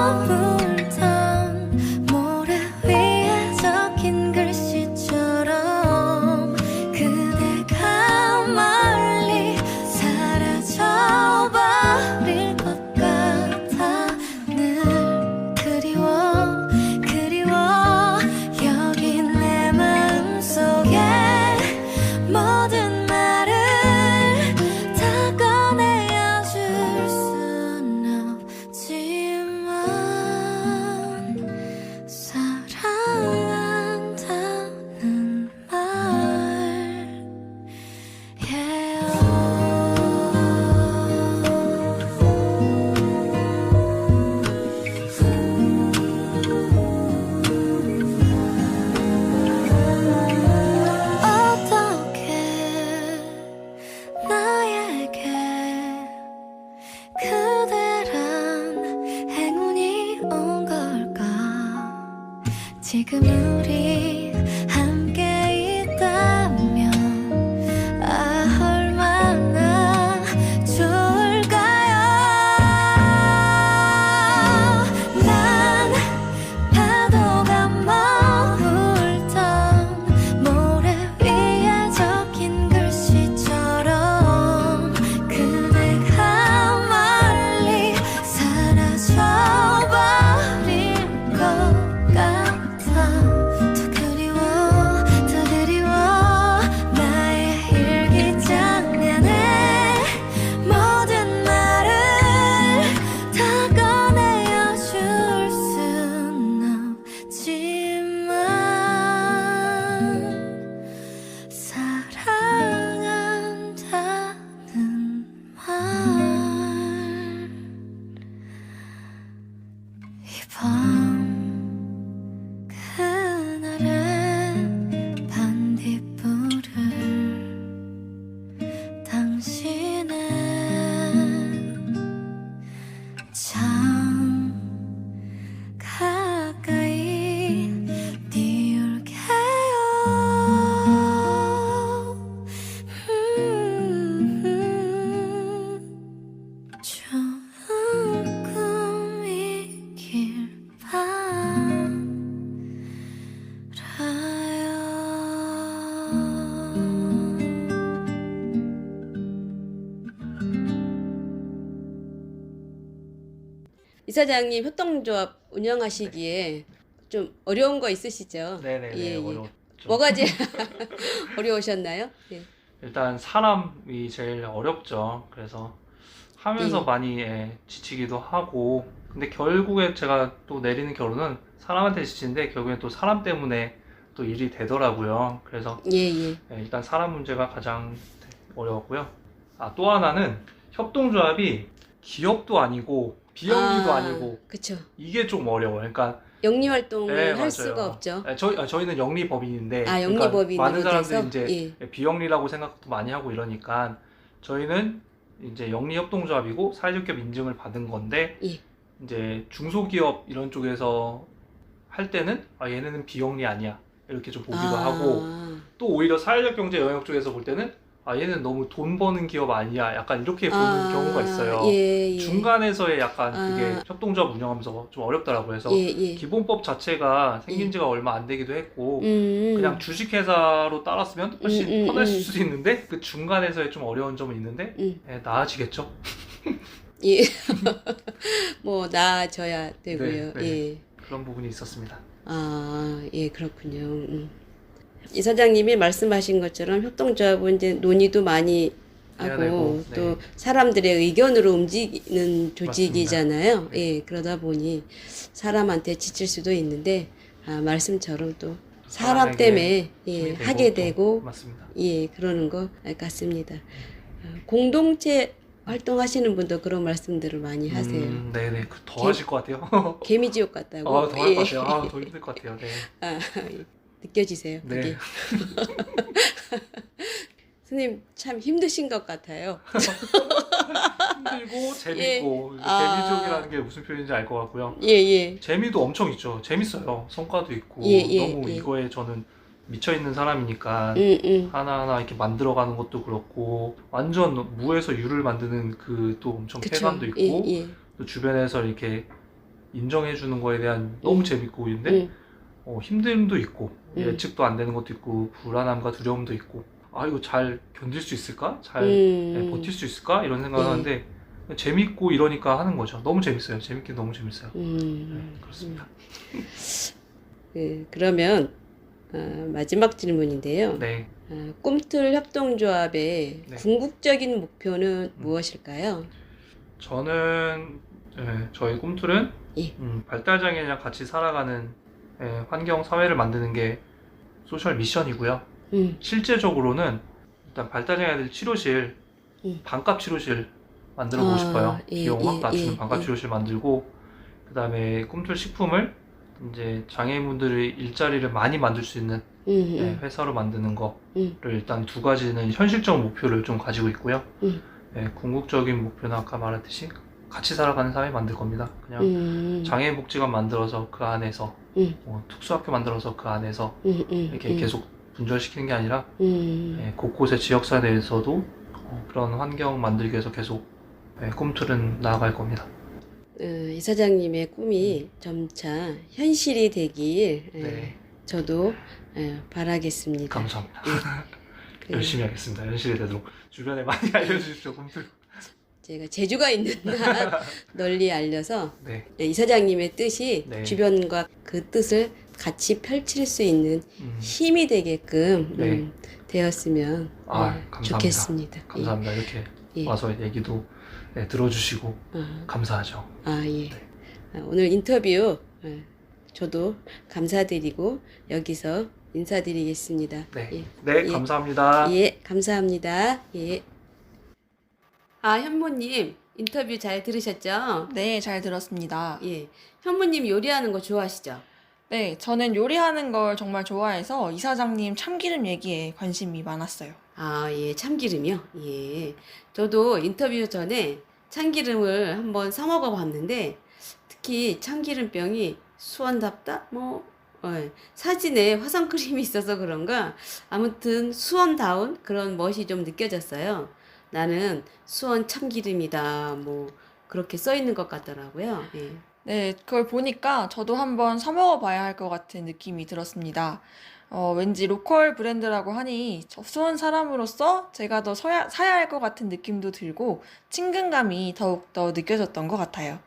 머물던 모래 위에 적힌 글씨처럼 그대가 멀리 사라져버릴 것 같아. 늘 그리워 여기 내 마음속에 모든 말을 다 꺼내야 줄 순 없지만 사랑한다는 말 어떻게 나에게 그대란 행운이 온 걸까. 지금 우리 함께 있다면 얼마나 좋을까요. 난 파도가 머물던 모래 위에 적힌 글씨처럼 그대가 멀리 사라져버릴 것 같아. 더 그리워 나의 일기장에 내 모든 말을 다 꺼내야 줄 순 없지만 사랑한다는 말 이밤 그날의 반딧불을 당신의 참 가까이 띄울게요. 좋은 꿈이길 이사장님 협동조합 운영하시기에 좀 어려운 거 있으시죠? 네네네, 예, 예. 어려웠죠. 뭐가 제일 어려우셨나요? 예. 일단 사람이 제일 어렵죠. 그래서 하면서 예. 많이 지치기도 하고, 근데 결국에 제가 또 내리는 결론은 사람한테 지치는데 결국엔 또 사람 때문에 또 일이 되더라고요. 그래서 예, 예. 일단 사람 문제가 가장 어려웠고요. 또 하나는 협동조합이 기업도 아니고 비영리도 아니고 그쵸. 이게 좀 어려워요. 그러니까 영리 활동을 네, 할 맞아요. 수가 없죠. 저희는 영리법인인데, 영리법인으로 많은 사람들이 돼서? 이제 비영리라고 생각도 많이 하고 이러니까 저희는 이제 영리협동조합이고 사회적 기업 인증을 받은 건데, 예. 이제 중소기업 이런 쪽에서 할 때는 얘네는 비영리 아니야 이렇게 좀 보기도 하고, 또 오히려 사회적 경제 영역 쪽에서 볼 때는 얘는 너무 돈 버는 기업 아니야 약간 이렇게 보는 경우가 있어요. 예, 예. 중간에서의 약간 그게 협동조합 운영하면서 좀 어렵더라고요. 그래서 예, 예. 기본법 자체가 생긴 지가 얼마 안 되기도 했고, 음. 그냥 주식회사로 따랐으면 훨씬 음. 편하실 수도 있는데, 그 중간에서의 좀 어려운 점은 있는데, 나아지겠죠? 예. 뭐 나아져야 되고요. 네, 네. 예. 그런 부분이 있었습니다. 예, 그렇군요. 이사장님이 말씀하신 것처럼 협동조합은 이제 논의도 많이 해야 하고 되고, 또 네. 사람들의 의견으로 움직이는 조직이잖아요. 맞습니다. 예, 그러다 보니 사람한테 지칠 수도 있는데 말씀처럼 또 사람 사람에게 때문에 힘이 되고 하게 또 되고 맞습니다. 예, 그러는 것 같습니다. 공동체 활동하시는 분도 그런 말씀들을 많이 하세요. 네네, 더 하실 것 같아요. 개미지옥 같다고. 더 할 예. 것 같아요. 더 힘들 것 같아요. 네. 느껴지세요? 네. 그게? 선생님 참 힘드신 것 같아요. 힘들고 재밌고, 예. 재미족이라는 게 무슨 표현인지 알 것 같고요. 예. 재미도 엄청 있죠. 재밌어요. 성과도 있고, 예, 너무 예. 이거에 저는 미쳐있는 사람이니까 음. 하나하나 이렇게 만들어가는 것도 그렇고, 완전 무에서 유를 만드는 그 또 엄청 그쵸. 쾌감도 있고, 예. 또 주변에서 이렇게 인정해 주는 거에 대한 너무 재밌고 근데 힘듦도 있고 예측도 안 되는 것도 있고 불안함과 두려움도 있고 아 이거 잘 견딜 수 있을까? 잘 버틸 수 있을까? 이런 생각을 하는데 재밌고 이러니까 하는 거죠. 너무 재밌어요. 재밌긴 너무 재밌어요. 그렇습니다. 그러면 마지막 질문인데요. 네. 꿈틀 협동조합의 네. 궁극적인 목표는 무엇일까요? 저는 저희 꿈틀은 예. 발달장애인이랑 같이 살아가는 환경 사회를 만드는 게 소셜 미션이고요. 실제적으로는 일단 발달장애인들 치료실 반값 치료실 만들어 보고 싶어요. 비용 확 낮추는 반값 치료실 만들고 그다음에 꿈틀 식품을 이제 장애인분들의 일자리를 많이 만들 수 있는 회사로 만드는 거를 일단 두 가지는 현실적 목표를 좀 가지고 있고요. 궁극적인 목표는 아까 말했듯이 같이 살아가는 사회 만들 겁니다. 그냥 장애인 복지관 만들어서 그 안에서 특수학교 만들어서 그 안에서 이렇게 계속 분절시키는 게 아니라 곳곳의 지역사회 내에서도 그런 환경 만들기 위해서 계속 꿈틀은 나아갈 겁니다. 이사장님의 꿈이 점차 현실이 되길 네. 저도 바라겠습니다. 감사합니다. 그 열심히 하겠습니다. 현실이 되도록 주변에 많이 알려주십시오. 꿈틀. 제가 재주가 있는 한 널리 알려서 네. 이사장님의 뜻이 네. 주변과 그 뜻을 같이 펼칠 수 있는 힘이 되게끔 네. 되었으면 감사합니다. 좋겠습니다. 감사합니다. 이렇게 예. 와서 얘기도 들어주시고 아, 감사하죠. 예. 오늘 인터뷰 저도 감사드리고 여기서 인사드리겠습니다. 네, 예. 네 예. 감사합니다. 예, 감사합니다. 예. 현모님 인터뷰 잘 들으셨죠? 네, 잘 들었습니다. 예. 현모님 요리하는 거 좋아하시죠? 네, 저는 요리하는 걸 정말 좋아해서 이사장님 참기름 얘기에 관심이 많았어요. 예, 참기름이요? 예. 저도 인터뷰 전에 참기름을 한번 사 먹어 봤는데, 특히 참기름병이 수원답다? 사진에 화장크림이 있어서 그런가? 아무튼 수원다운 그런 멋이 좀 느껴졌어요. 나는 수원 참기름이다. 그렇게 써 있는 것 같더라고요. 예. 네, 그걸 보니까 저도 한번 사 먹어봐야 할 것 같은 느낌이 들었습니다. 왠지 로컬 브랜드라고 하니 저 수원 사람으로서 제가 더 사야 할 것 같은 느낌도 들고 친근감이 더욱더 느껴졌던 것 같아요.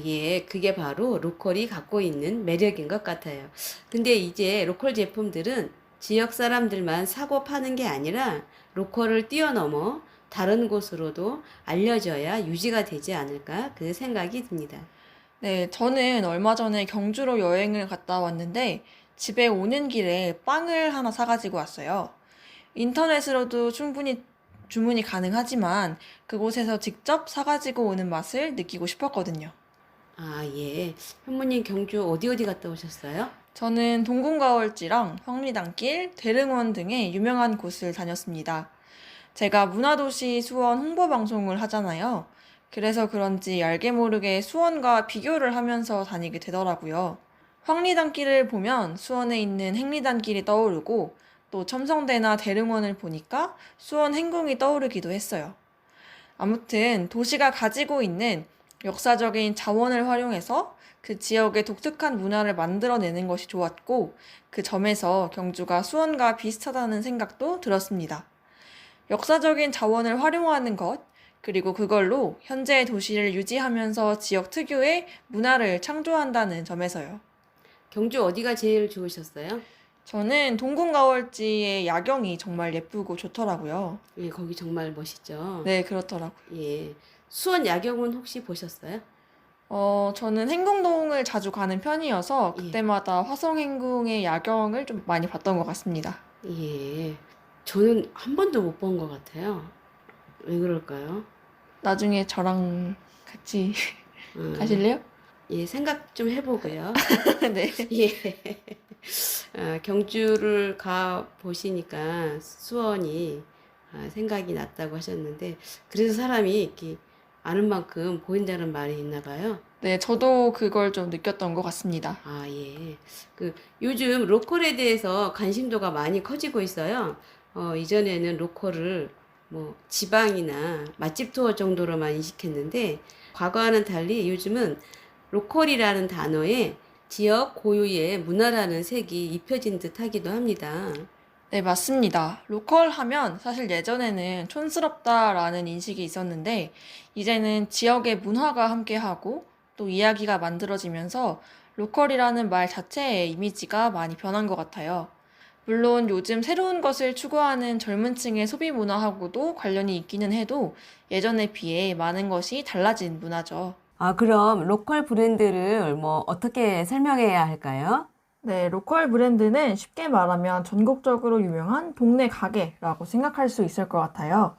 예, 그게 바로 로컬이 갖고 있는 매력인 것 같아요. 근데 이제 로컬 제품들은 지역 사람들만 사고 파는 게 아니라 로컬을 뛰어넘어 다른 곳으로도 알려져야 유지가 되지 않을까 그 생각이 듭니다. 네, 저는 얼마 전에 경주로 여행을 갔다 왔는데 집에 오는 길에 빵을 하나 사가지고 왔어요. 인터넷으로도 충분히 주문이 가능하지만 그곳에서 직접 사가지고 오는 맛을 느끼고 싶었거든요. 예. 현무님 경주 어디 갔다 오셨어요? 저는 동궁가월지랑 황리단길, 대릉원 등의 유명한 곳을 다녔습니다. 제가 문화도시 수원 홍보방송을 하잖아요. 그래서 그런지 알게 모르게 수원과 비교를 하면서 다니게 되더라고요. 황리단길을 보면 수원에 있는 행리단길이 떠오르고 또 첨성대나 대릉원을 보니까 수원 행궁이 떠오르기도 했어요. 아무튼 도시가 가지고 있는 역사적인 자원을 활용해서 그 지역의 독특한 문화를 만들어내는 것이 좋았고 그 점에서 경주가 수원과 비슷하다는 생각도 들었습니다. 역사적인 자원을 활용하는 것, 그리고 그걸로 현재의 도시를 유지하면서 지역 특유의 문화를 창조한다는 점에서요. 경주 어디가 제일 좋으셨어요? 저는 동궁가월지의 야경이 정말 예쁘고 좋더라고요. 예, 거기 정말 멋있죠. 네, 그렇더라고요. 예. 수원 야경은 혹시 보셨어요? 저는 행궁동을 자주 가는 편이어서 그때마다 화성행궁의 야경을 좀 많이 봤던 것 같습니다. 예. 저는 한 번도 못 본 것 같아요. 왜 그럴까요? 나중에 저랑 같이 음, 가실래요? 예, 생각 좀 해보고요. 네. 예. 경주를 가 보시니까 수원이 생각이 났다고 하셨는데, 그래서 사람이 이렇게 아는 만큼 보인다는 말이 있나 봐요. 네, 저도 그걸 좀 느꼈던 것 같습니다. 예. 요즘 로컬에 대해서 관심도가 많이 커지고 있어요. 이전에는 로컬을 지방이나 맛집 투어 정도로만 인식했는데, 과거와는 달리 요즘은 로컬이라는 단어에 지역 고유의 문화라는 색이 입혀진 듯 하기도 합니다. 네, 맞습니다. 로컬 하면 사실 예전에는 촌스럽다라는 인식이 있었는데, 이제는 지역의 문화가 함께하고 또 이야기가 만들어지면서 로컬이라는 말 자체의 이미지가 많이 변한 것 같아요. 물론 요즘 새로운 것을 추구하는 젊은 층의 소비 문화하고도 관련이 있기는 해도 예전에 비해 많은 것이 달라진 문화죠. 그럼 로컬 브랜드를 어떻게 설명해야 할까요? 네, 로컬 브랜드는 쉽게 말하면 전국적으로 유명한 동네 가게라고 생각할 수 있을 것 같아요.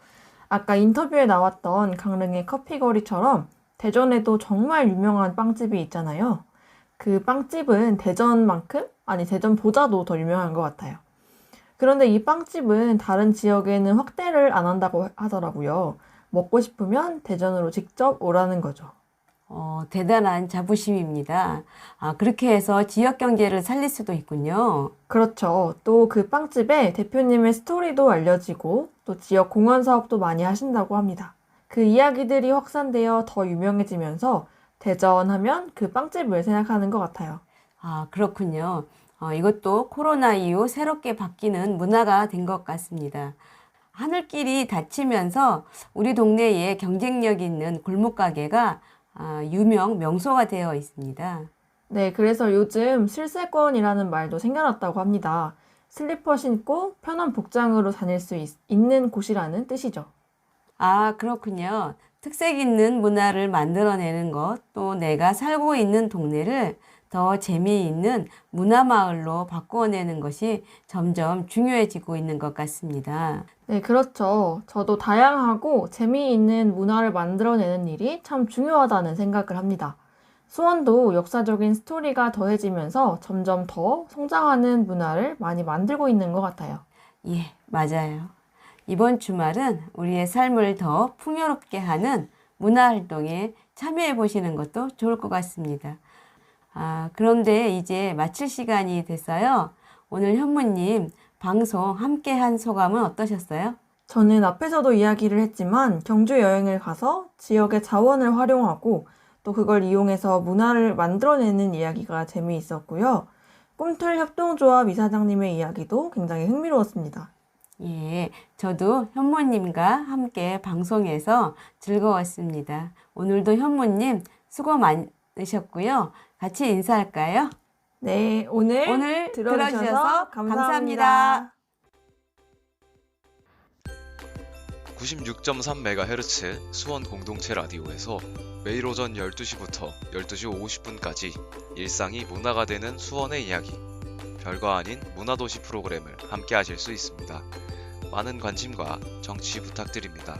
아까 인터뷰에 나왔던 강릉의 커피거리처럼 대전에도 정말 유명한 빵집이 있잖아요. 그 빵집은 대전만큼, 아니 대전보다도 더 유명한 것 같아요. 그런데 이 빵집은 다른 지역에는 확대를 안 한다고 하더라고요. 먹고 싶으면 대전으로 직접 오라는 거죠. 대단한 자부심입니다. 그렇게 해서 지역 경제를 살릴 수도 있군요. 그렇죠. 또 그 빵집에 대표님의 스토리도 알려지고 또 지역 공헌 사업도 많이 하신다고 합니다. 그 이야기들이 확산되어 더 유명해지면서 대전 하면 그 빵집을 생각하는 것 같아요. 그렇군요. 이것도 코로나 이후 새롭게 바뀌는 문화가 된 것 같습니다. 하늘길이 닫히면서 우리 동네에 경쟁력 있는 골목가게가 유명 명소가 되어 있습니다. 네, 그래서 요즘 슬세권이라는 말도 생겨났다고 합니다. 슬리퍼 신고 편한 복장으로 다닐 수 있는 곳이라는 뜻이죠. 그렇군요. 특색 있는 문화를 만들어내는 것, 또 내가 살고 있는 동네를 더 재미있는 문화마을로 바꾸어내는 것이 점점 중요해지고 있는 것 같습니다. 네, 그렇죠. 저도 다양하고 재미있는 문화를 만들어내는 일이 참 중요하다는 생각을 합니다. 수원도 역사적인 스토리가 더해지면서 점점 더 성장하는 문화를 많이 만들고 있는 것 같아요. 예, 맞아요. 이번 주말은 우리의 삶을 더 풍요롭게 하는 문화활동에 참여해 보시는 것도 좋을 것 같습니다. 그런데 이제 마칠 시간이 됐어요. 오늘 현무님 방송 함께 한 소감은 어떠셨어요? 저는 앞에서도 이야기를 했지만 경주 여행을 가서 지역의 자원을 활용하고 또 그걸 이용해서 문화를 만들어내는 이야기가 재미있었고요. 꿈틀 협동조합 이사장님의 이야기도 굉장히 흥미로웠습니다. 예, 저도 현무님과 함께 방송해서 즐거웠습니다. 오늘도 현무님 수고 많으셨고요. 같이 인사할까요? 네, 오늘 들어주셔서 감사합니다. 96.3MHz 수원 공동체 라디오에서 매일 오전 12시부터 12시 50분까지 일상이 문화가 되는 수원의 이야기, 별거 아닌 문화도시 프로그램을 함께 하실 수 있습니다. 많은 관심과 정치 부탁드립니다.